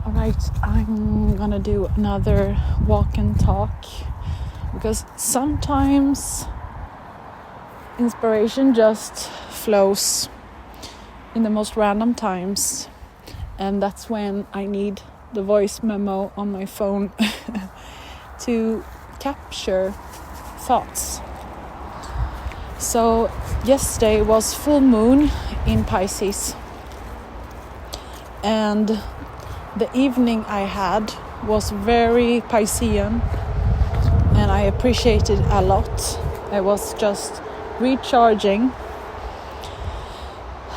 Alright, I'm gonna do another walk and talk because sometimes inspiration just flows in the most random times, and that's when I need the voice memo on my phone to capture thoughts. So yesterday was full moon in Pisces, and the evening I had was very Piscean, and I appreciated a lot. I was just recharging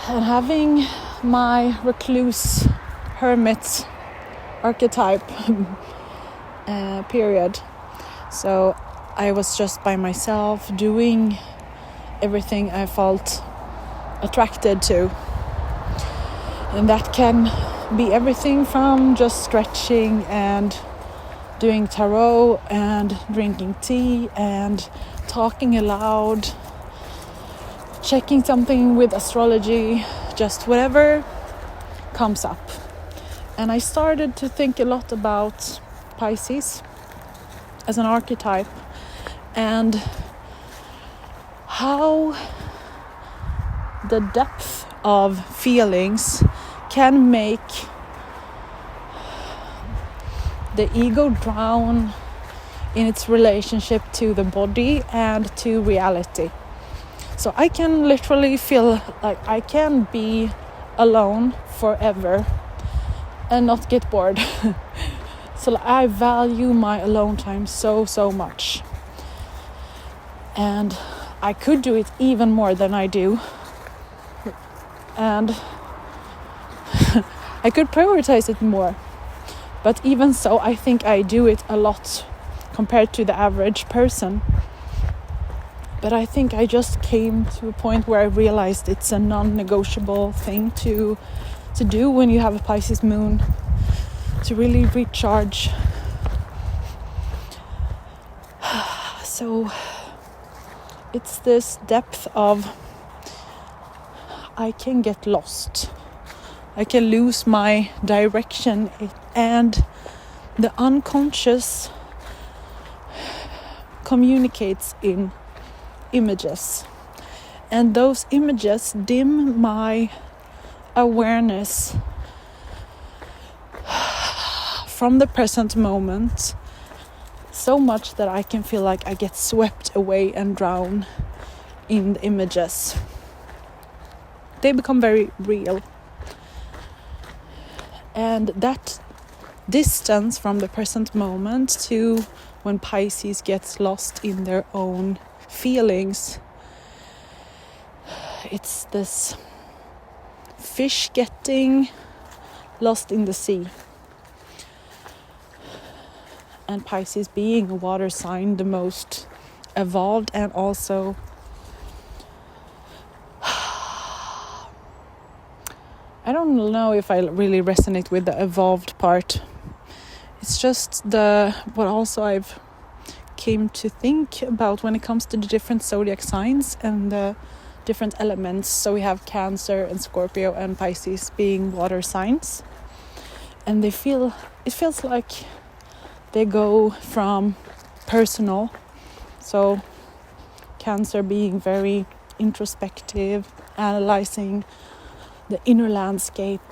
and having my recluse hermit archetype period. So I was just by myself doing everything I felt attracted to, and that can be everything from just stretching and doing tarot and drinking tea and talking aloud, checking something with astrology, just whatever comes up. And I started to think a lot about Pisces as an archetype and how the depth of feelings can make the ego drown in its relationship to the body and to reality. So I can literally feel like I can be alone forever and not get bored. So I value my alone time so much, and I could do it even more than I do, and I could prioritize it more. But even so, I think I do it a lot compared to the average person. But I think I just came to a point where I realized it's a non-negotiable thing to do when you have a Pisces moon, to really recharge. So it's this depth of I can get lost. I can lose my direction, and the unconscious communicates in images, and those images dim my awareness from the present moment so much that I can feel like I get swept away and drown in the images. They become very real. And that distance from the present moment to when Pisces gets lost in their own feelings, it's this fish getting lost in the sea. And Pisces being a water sign, the most evolved, and also I don't know if I really resonate with the evolved part. It's just what also I've came to think about when it comes to the different zodiac signs and the different elements. So we have Cancer and Scorpio and Pisces being water signs, and it feels like they go from personal, so Cancer being very introspective, analyzing the inner landscape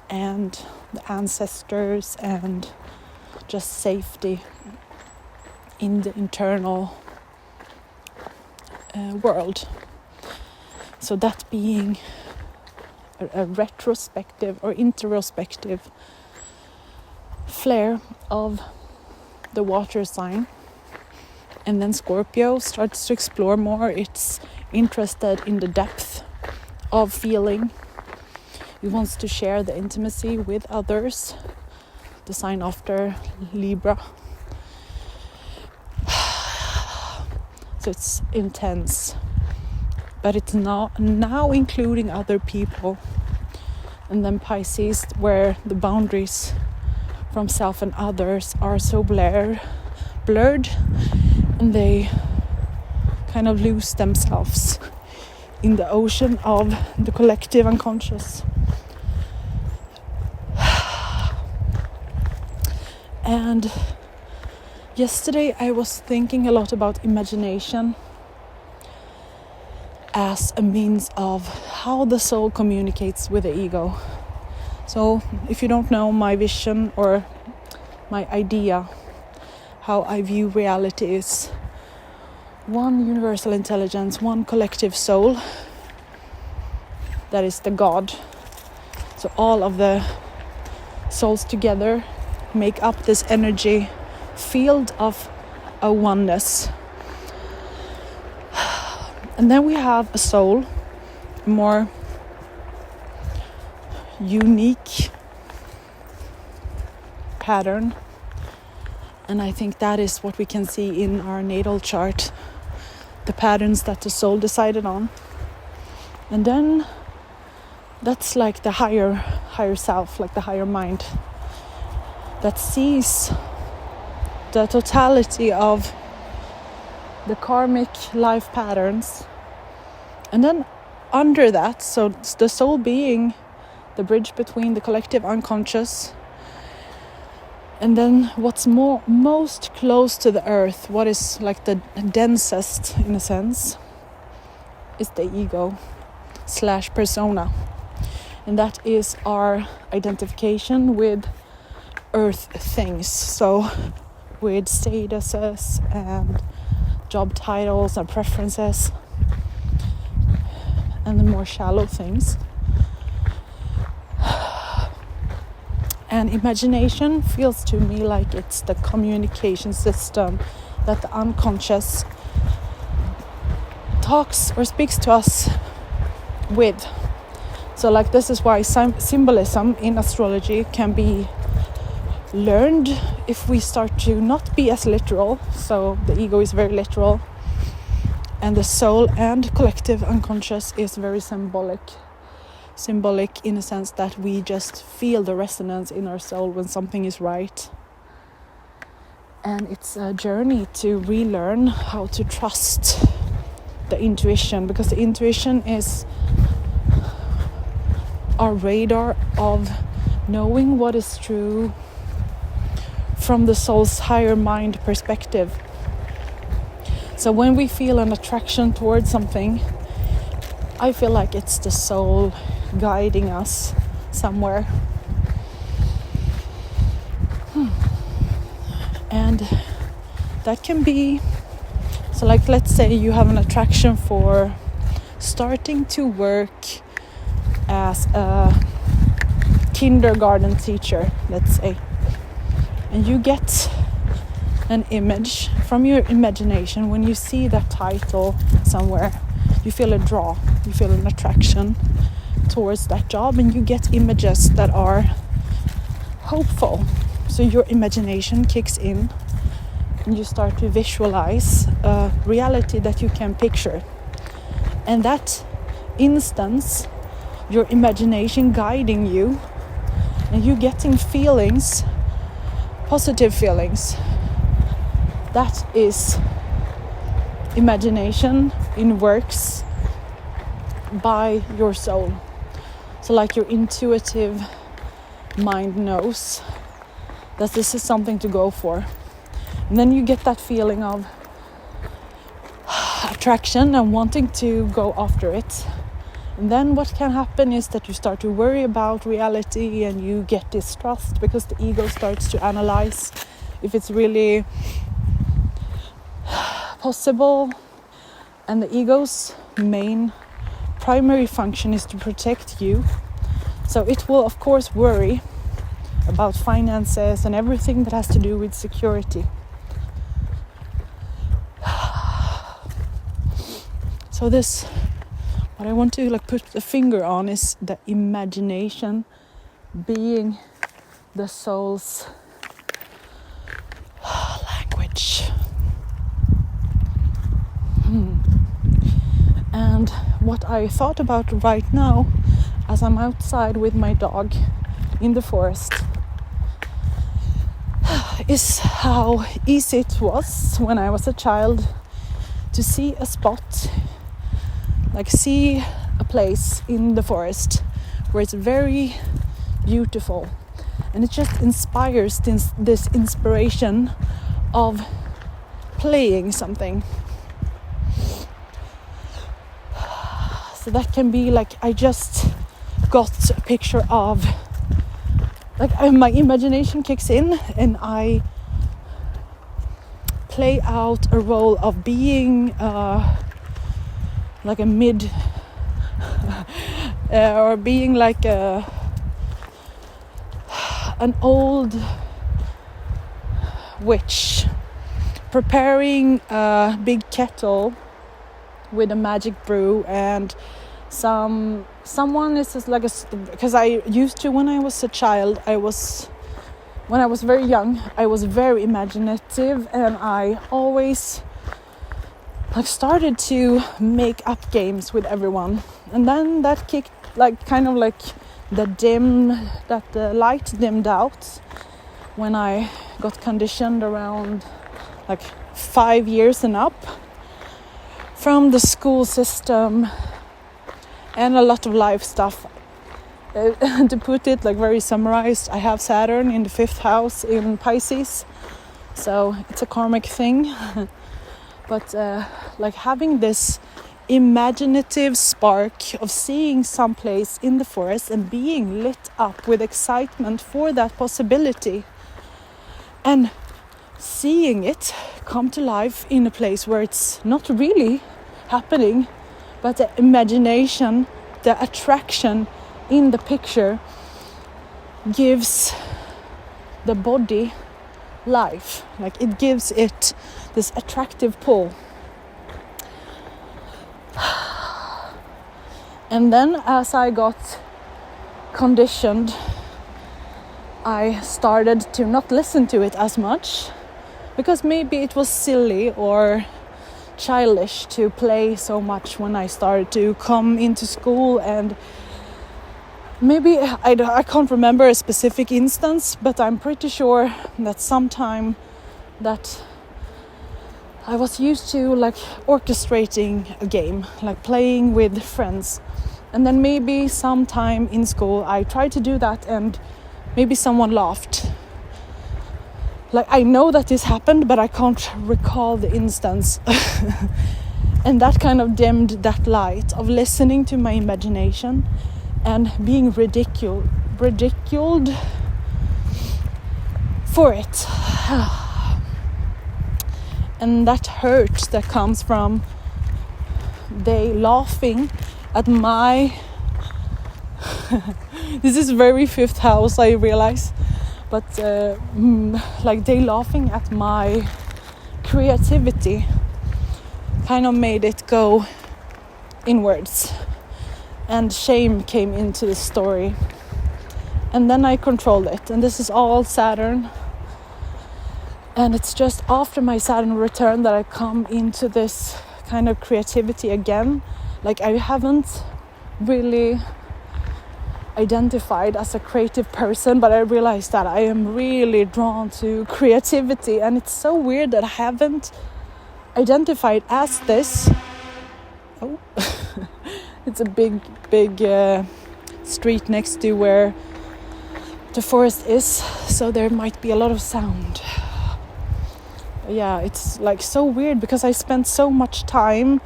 and the ancestors and just safety in the internal world. So that being a retrospective or introspective flair of the water sign. And then Scorpio starts to explore more. It's interested in the depth of feeling. It wants to share the intimacy with others, the sign after Libra. So it's intense, but it's now including other people. And then Pisces, where the boundaries from self and others are so blurred, and they kind of lose themselves in the ocean of the collective unconscious. And yesterday I was thinking a lot about imagination as a means of how the soul communicates with the ego. So if you don't know, my vision or my idea, how I view reality is one universal intelligence, one collective soul, that is the God. So all of the souls together make up this energy field of a oneness. And then we have a soul, a more unique pattern. And I think that is what we can see in our natal chart, the patterns that the soul decided on. And then that's like the higher self, like the higher mind, that sees the totality of the karmic life patterns. And then under that, so the soul being the bridge between the collective unconscious and then what's most close to the earth, what is like the densest in a sense, is the ego / persona. And that is our identification with earth things. So with statuses and job titles and preferences and the more shallow things. And imagination feels to me like it's the communication system that the unconscious talks or speaks to us with. So like this is why symbolism in astrology can be learned if we start to not be as literal. So the ego is very literal and the soul and collective unconscious is very symbolic in a sense that we just feel the resonance in our soul when something is right. And it's a journey to relearn how to trust the intuition, because the intuition is our radar of knowing what is true from the soul's higher mind perspective. So when we feel an attraction towards something, I feel like it's the soul guiding us somewhere. And that can be, so like let's say you have an attraction for starting to work as a kindergarten teacher, let's say, and you get an image from your imagination. When you see that title somewhere, you feel a draw, you feel an attraction towards that job, and you get images that are hopeful. So your imagination kicks in and you start to visualize a reality that you can picture. And that instance, your imagination guiding you and you getting feelings, positive feelings, that is imagination in works by your soul. So like your intuitive mind knows that this is something to go for. And then you get that feeling of attraction and wanting to go after it. And then what can happen is that you start to worry about reality and you get distrust because the ego starts to analyze if it's really possible. And the ego's main primary function is to protect you. So it will of course worry about finances and everything that has to do with security. So this, what I want to like put the finger on is the imagination being the soul's language. And what I thought about right now, as I'm outside with my dog in the forest, is how easy it was when I was a child to see a spot, like see a place in the forest where it's very beautiful and it just inspires this inspiration of playing something. So that can be like, I just got a picture of, like, my imagination kicks in and I play out a role of being like a mid or being like an old witch preparing a big kettle with a magic brew, and someone is just like because I used to, when I was a child, when I was very young, I was very imaginative, and I always like started to make up games with everyone. And then that kicked, like, kind of like the light dimmed out when I got conditioned around like 5 years and up from the school system and a lot of life stuff. To put it like very summarized, I have Saturn in the 5th house in Pisces, so it's a karmic thing. But like having this imaginative spark of seeing some place in the forest and being lit up with excitement for that possibility, and seeing it come to life in a place where it's not really happening, but the imagination, the attraction in the picture gives the body life. Like, it gives it this attractive pull. And then as I got conditioned, I started to not listen to it as much, because maybe it was silly or childish to play so much when I started to come into school. And maybe I can't remember a specific instance, but I'm pretty sure that sometime that I was used to like orchestrating a game, like playing with friends. And then maybe sometime in school I tried to do that and maybe someone laughed. Like, I know that this happened, but I can't recall the instance. And that kind of dimmed that light of listening to my imagination and being ridiculed for it. And that hurt that comes from they laughing at my this is very 5th house, I realize, but like they laughing at my creativity kind of made it go inwards, and shame came into the story. And then I controlled it, and this is all Saturn. And it's just after my Saturn return that I come into this kind of creativity again. Like, I haven't really identified as a creative person, but I realized that I am really drawn to creativity. And it's so weird that I haven't identified as this. Oh, it's a big street next to where the forest is, so there might be a lot of sound. Yeah, it's like so weird because I spent so much time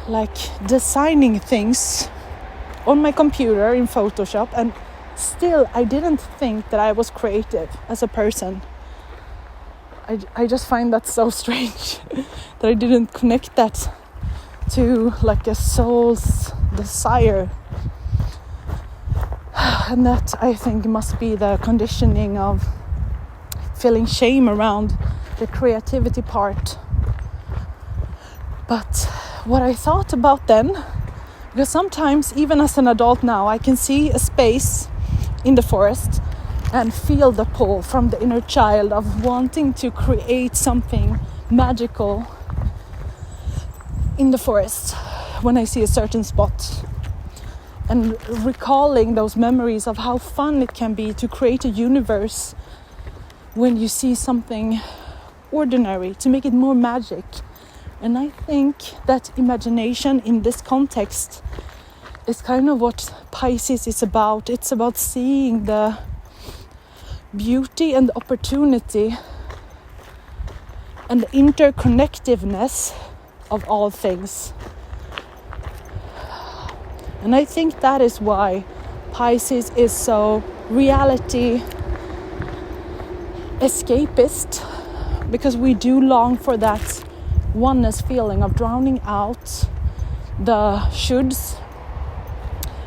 like designing things on my computer in Photoshop, and still I didn't think that I was creative as a person. I just find that so strange that I didn't connect that to like a soul's desire. And that, I think, must be the conditioning of feeling shame around the creativity part. But what I thought about then, because sometimes even as an adult now, I can see a space in the forest and feel the pull from the inner child of wanting to create something magical in the forest when I see a certain spot, and recalling those memories of how fun it can be to create a universe when you see something ordinary, to make it more magic. And I think that imagination in this context is kind of what Pisces is about. It's about seeing the beauty and the opportunity and the interconnectiveness of all things. And I think that is why Pisces is so reality escapist, because we do long for that oneness feeling of drowning out the shoulds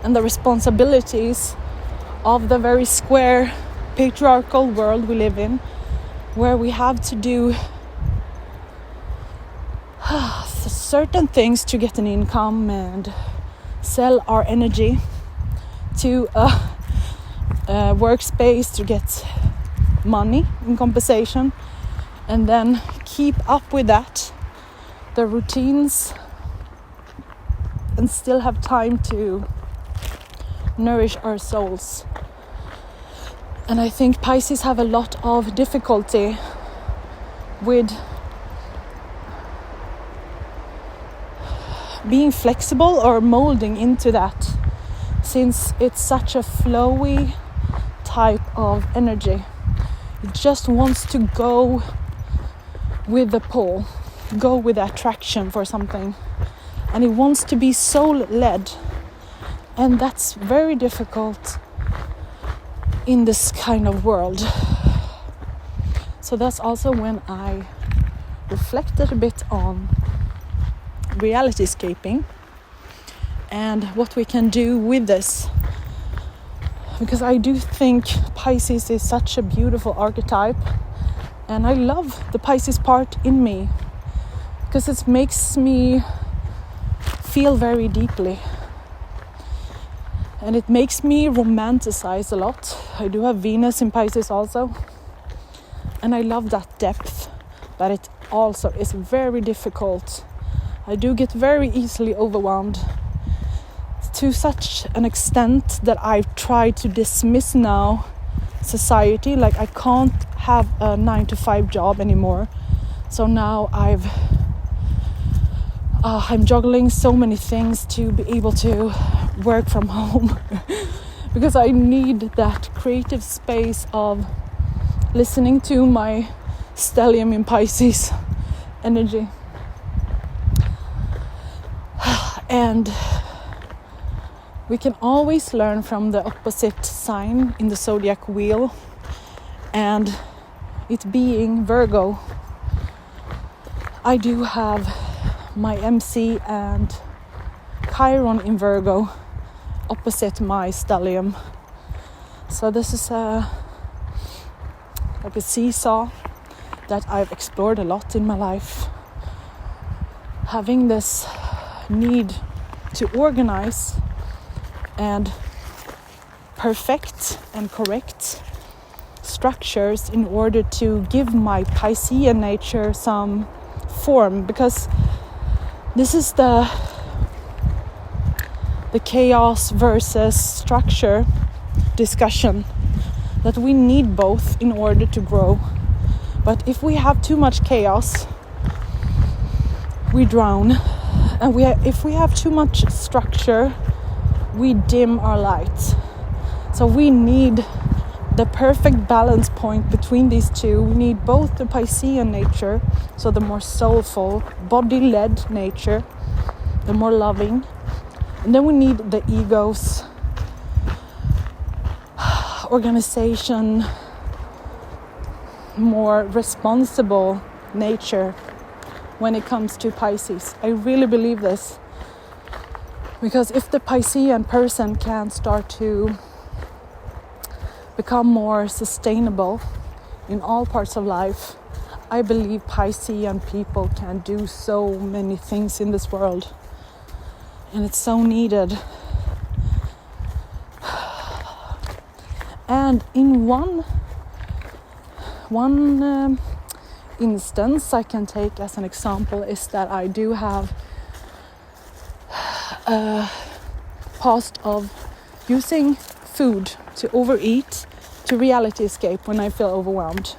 and the responsibilities of the very square patriarchal world we live in, where we have to do certain things to get an income and sell our energy to a workspace to get money in compensation, and then keep up with that, the routines, and still have time to nourish our souls. And I think Pisces have a lot of difficulty with being flexible or molding into that, since it's such a flowy type of energy. It just wants to go with the pull, go with the attraction for something, and it wants to be soul-led, and that's very difficult in this kind of world. So that's also when I reflected a bit on reality escaping and what we can do with this, because I do think Pisces is such a beautiful archetype, and I love the Pisces part in me because it makes me feel very deeply, and it makes me romanticize a lot. I do have Venus in Pisces also, and I love that depth, but it also is very difficult. I do get very easily overwhelmed to such an extent that I've tried to dismiss now society. Like, I can't have a 9-to-5 job anymore. So now I'm juggling so many things to be able to work from home because I need that creative space of listening to my stellium in Pisces energy. And we can always learn from the opposite sign in the zodiac wheel, and it being Virgo. I do have my MC and Chiron in Virgo opposite my stellium. So this is like a seesaw that I've explored a lot in my life. Having this need to organize and perfect and correct structures in order to give my Piscean nature some form, because this is the chaos versus structure discussion, that we need both in order to grow. But if we have too much chaos, we drown, and if we have too much structure, we dim our light. So we need the perfect balance point between these two. We need both the Piscean nature, so the more soulful, body-led nature, the more loving, and then we need the ego's organization, more responsible nature when it comes to Pisces. I really believe this, because if the Piscean person can start to become more sustainable in all parts of life, I believe Piscean people can do so many things in this world, and it's so needed. And in one instance I can take as an example is that I do have a past of using food to overeat, to reality escape when I feel overwhelmed.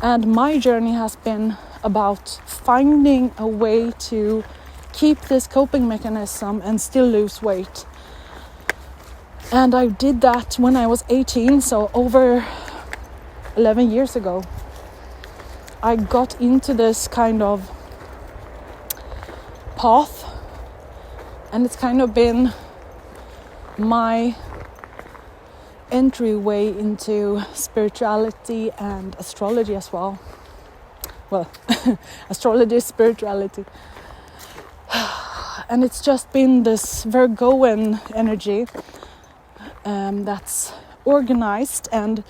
And my journey has been about finding a way to keep this coping mechanism and still lose weight. And I did that when I was 18, so over 11 years ago, I got into this kind of path, and it's kind of been my entryway into spirituality and astrology as well. Well, astrology, spirituality. And it's just been this Virgoan energy that's organized and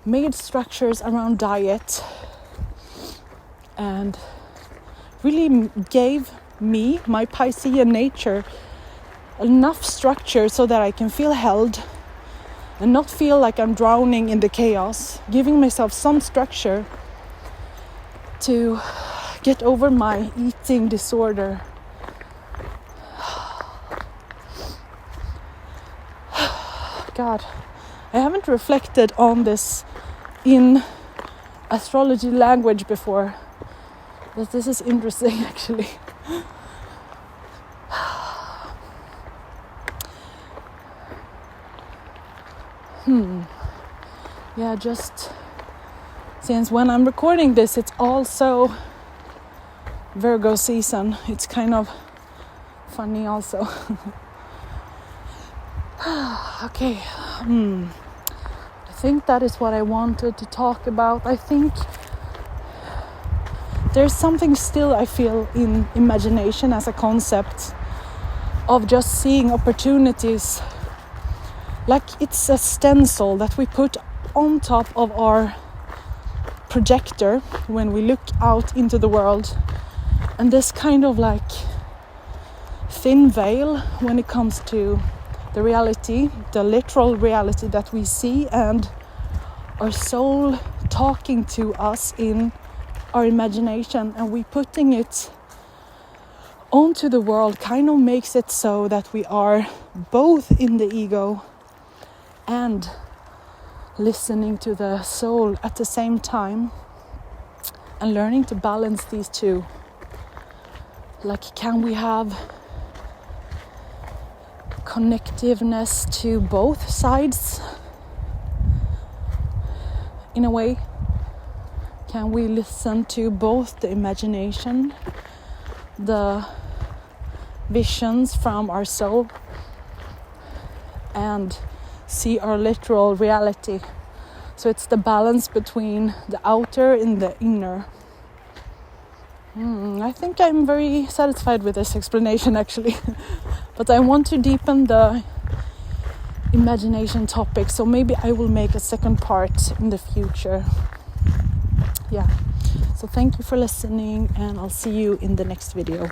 made structures around diet, and really gave me, my Piscean nature, enough structure so that I can feel held and not feel like I'm drowning in the chaos, giving myself some structure to get over my eating disorder. God, I haven't reflected on this in astrology language before, but this is interesting actually. Yeah, just since when I'm recording this, it's also Virgo season. It's kind of funny also. Okay, I think that is what I wanted to talk about. I think there's something still I feel in imagination as a concept of just seeing opportunities, like it's a stencil that we put on top of our projector when we look out into the world, and this kind of like thin veil when it comes to the reality, the literal reality that we see, and our soul talking to us in our imagination, and we putting it onto the world kind of makes it so that we are both in the ego and listening to the soul at the same time, and learning to balance these two. Like, can we have connectiveness to both sides in a way? Can we listen to both the imagination, the visions from our soul, and see our literal reality? So it's the balance between the outer and the inner. I think I'm very satisfied with this explanation actually. But I want to deepen the imagination topic, so maybe I will make a second part in the future. Yeah, so thank you for listening, and I'll see you in the next video.